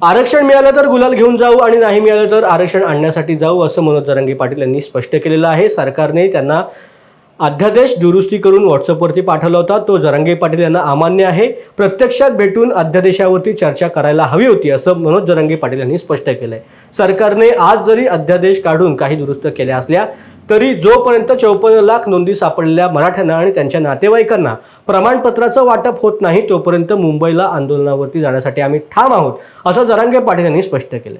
आरक्षण मिळालं तर गुलाल घेऊन जाऊ आणि नाही मिळालं तर आरक्षण आणण्यासाठी जाऊ, असं मनोज जरांगे पाटील यांनी स्पष्ट केलेलं आहे. सरकारने त्यांना अध्यादेश दुरुस्ती करून व्हॉट्सअपवरती पाठवला होता. तो जरांगे पाटील यांना अमान्य आहे. प्रत्यक्षात भेटून अध्यादेशावरती चर्चा करायला हवी होती, असं मनोज जरांगे पाटील यांनी स्पष्ट केलंय. सरकारने आज जरी अध्यादेश काढून काही दुरुस्त केल्या असल्या तरी जोपर्यंत 54 लाख नोंदी सापडलेल्या मराठ्यांना आणि त्यांच्या नातेवाईकांना प्रमाणपत्राचं वाटप होत नाही, तोपर्यंत मुंबईला आंदोलनावरती जाण्यासाठी आम्ही ठाम आहोत, असं जरांगे पाटील यांनी स्पष्ट केलं.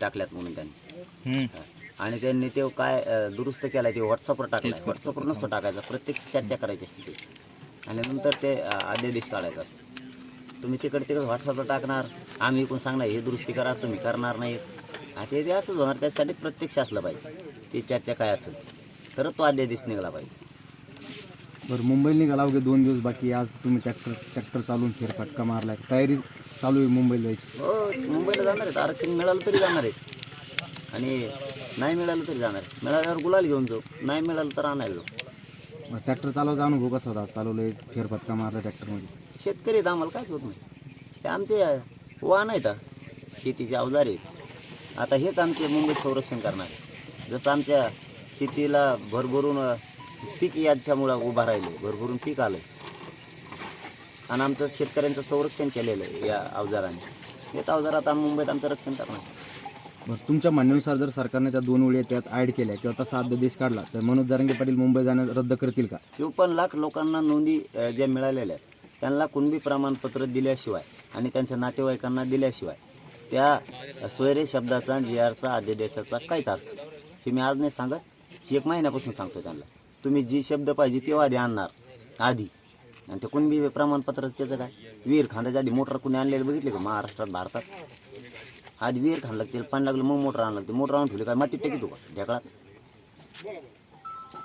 टाकल्यात म्हणून त्यांनी आणि त्यांनी ते काय दुरुस्त केला ते व्हॉट्सअपवर टाकला. व्हॉट्सअपवर नसतं टाकायचं, प्रत्यक्ष चर्चा करायची असते ते आणि नंतर ते अध्यादेश काढायचा असतो. तुम्ही तिकडे व्हॉट्सअपवर टाकणार, आम्ही इकडून सांगणार हे दुरुस्ती करा, तुम्ही करणार नाही. ते असंच होणार. त्यासाठी प्रत्यक्ष असलं पाहिजे, ती चर्चा काय असेल तर तो अध्यादेश निघाला पाहिजे. बरं, मुंबईला निघाला अवघे 2 दिवस बाकी. आज तुम्ही ट्रॅक्टर चालून फेरफटका मारलाय, तयारी चालू आहे मुंबईला जायची? हो, मुंबईला जाणार आहेत. आरक्षण मिळालं तरी जाणार आहेत आणि नाही मिळालं तरी जाणार आहे. मिळाल्यावर गुलाल घेऊन जाऊ, नाही मिळालं तर आणायला जाऊ. ट्रॅक्टर चालवायचा अनुभव कसा होता? चालवलं, फेरफटका मारला ट्रॅक्टरमध्ये? शेतकरी आहेत, आम्हाला काहीच होत नाही. ते आमचे वाहन आहेत, शेतीचे अवजार आहेत. आता हेच आमचे मुंबईत संरक्षण करणार आहे. जसं आमच्या शेतीला भरभरून पीक याच्यामुळं उभा राहिले, भरभरून पीक आलं आणि आमचं शेतकऱ्यांचं संरक्षण केलेलं आहे या अवजाराने. हेच अवजार आता मुंबईत आमचं रक्षण करणार. बरं, तुमच्या म्हणण्यानुसार जर सरकारने त्या 2 वेळी त्यात ॲड केल्या किंवा तसा अध्यादेश काढला तर मनोज जरांगे पाटील मुंबई जाणं रद्द करतील का? 54 लाख लोकांना नोंदी ज्या मिळालेल्या आहेत त्यांना कुणबी प्रमाणपत्र दिल्याशिवाय आणि त्यांच्या नातेवाईकांना दिल्याशिवाय त्या सोयरे शब्दाचा, GRचा, अध्यादेशाचा काहीच अर्थ. हे मी आज नाही सांगत, 1 महिन्यापासून सांगतो त्यांना. तुम्ही जी शब्द पाहिजे तेव्हा आधी आणणार आधी, आणि ते कुणबी प्रमाणपत्राचं त्याचं काय? वीर खांद्याच्या आधी मोटर कुणी आणलेलं बघितले का महाराष्ट्रात, भारतात? आधी वीर खान लागतील, पाणी लागलं मग मोटर आणावं लागते. मोटर आणून ठेवली काय मातीत टाकी तू का ढेकळात?